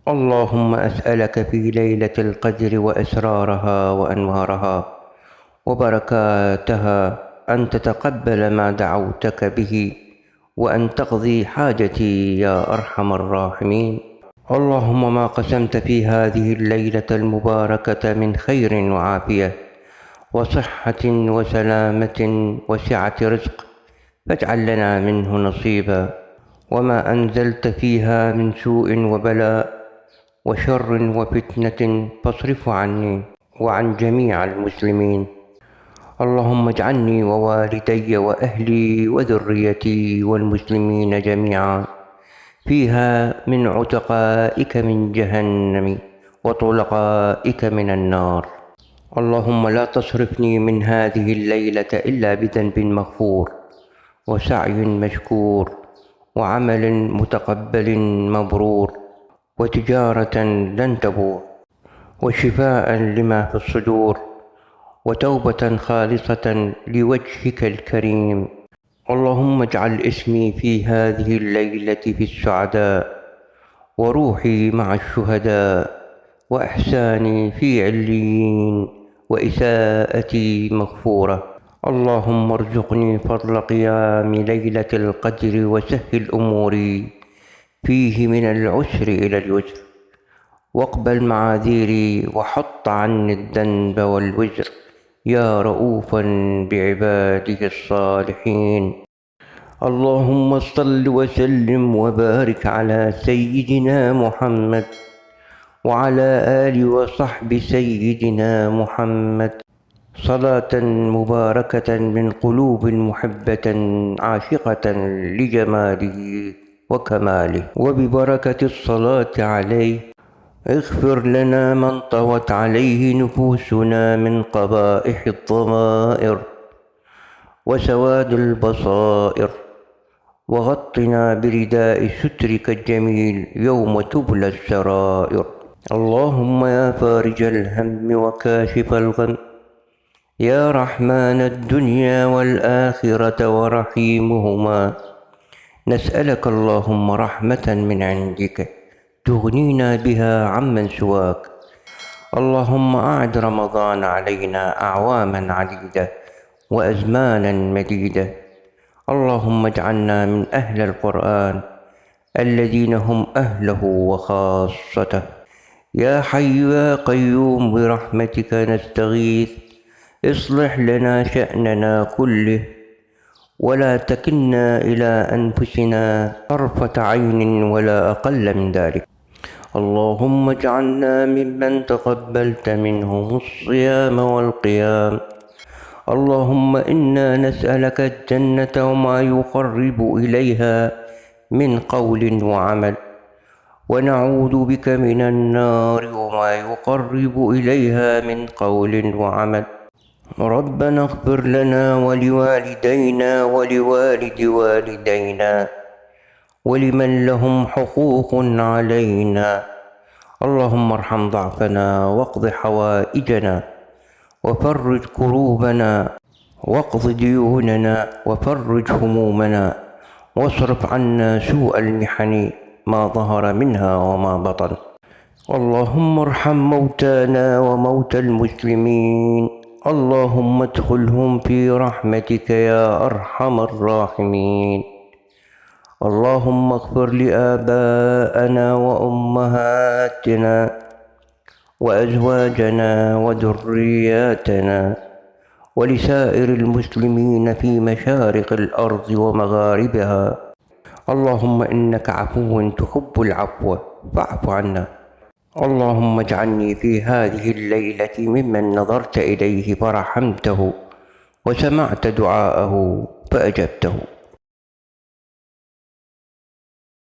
اللهم أسألك في ليلة القدر وأسرارها وأنوارها وبركاتها أن تتقبل ما دعوتك به، وأن تقضي حاجتي يا أرحم الراحمين. اللهم ما قسمت في هذه الليلة المباركة من خير وعافية وصحة وسلامة وسعة رزق فاجعل لنا منه نصيبا، وما أنزلت فيها من سوء وبلاء وشر وفتنة فاصرفه عني وعن جميع المسلمين. اللهم اجعلني ووالدي وأهلي وذريتي والمسلمين جميعا فيها من عتقائك من جهنم وطلقائك من النار. اللهم لا تصرفني من هذه الليلة إلا بذنب مغفور وسعي مشكور وعمل متقبل مبرور وتجارة لن تبور وشفاء لما في الصدور وتوبة خالصة لوجهك الكريم. اللهم اجعل اسمي في هذه الليلة في السعداء، وروحي مع الشهداء، وإحساني في عليين، وإساءتي مغفورة. اللهم ارزقني فضل قيام ليلة القدر وسهل أموري فيه من العسر إلى اليسر، واقبل معاذيري وحط عني الذنب والوزر يا رؤوفا بعباده الصالحين. اللهم صل وسلم وبارك على سيدنا محمد وعلى آل وصحب سيدنا محمد، صلاة مباركة من قلوب محبة عاشقة لجماله وكماله، وببركة الصلاة عليه اغفر لنا من طوت عليه نفوسنا من قبائح الضمائر وسواد البصائر، وغطنا برداء سترك الجميل يوم تبلى السرائر. اللهم يا فارج الهم وكاشف الغم، يا رحمن الدنيا والآخرة ورحيمهما، نسألك اللهم رحمة من عندك تغنينا بها عمن سواك. اللهم أعد رمضان علينا أعواما عديدة وأزمانا مديدة. اللهم اجعلنا من أهل القرآن الذين هم أهله وخاصته. يا حي يا قيوم برحمتك نستغيث، اصلح لنا شأننا كله ولا تكلنا إلى أنفسنا طرفة عين ولا أقل من ذلك. اللهم اجعلنا ممن تقبلت منهم الصيام والقيام. اللهم إنا نسألك الجنة وما يقرب إليها من قول وعمل، ونعوذ بك من النار وما يقرب إليها من قول وعمل. ربنا اغفر لنا ولوالدينا ولوالد والدينا ولمن لهم حقوق علينا. اللهم ارحم ضعفنا واقض حوائجنا وفرج كروبنا واقض ديوننا وفرج همومنا، واصرف عنا سوء المحن ما ظهر منها وما بطن. اللهم ارحم موتانا وموتى المسلمين، اللهم ادخلهم في رحمتك يا أرحم الراحمين. اللهم اغفر لآبائنا وأمهاتنا وأزواجنا وذرياتنا ولسائر المسلمين في مشارق الأرض ومغاربها. اللهم إنك عفو تحب العفو فاعف عنا. اللهم اجعلني في هذه الليلة ممن نظرت إليه فرحمته وسمعت دعاءه فأجبته.